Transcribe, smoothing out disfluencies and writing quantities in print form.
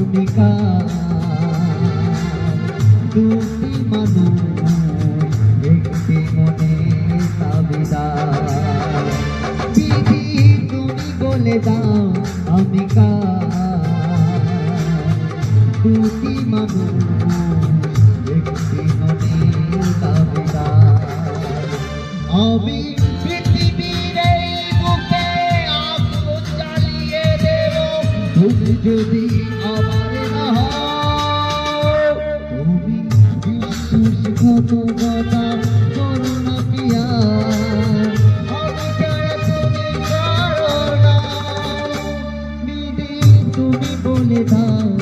তুমি কার দুটি মানুষ একটি মনে দাবিদার বিধি তুমি বলে দাও আমি কার দুটি মানুষ একটি মনে দাবিদার আমি পৃথিবীর এই বুকে আগুন জ্বালিয়ে দেব তুমি যদি আমার না হও তুমি বিশ্বাসঘাতকতা করো না পিয়া আমি ছাড়া তুমি করো না বিধি তুমি বলে দাও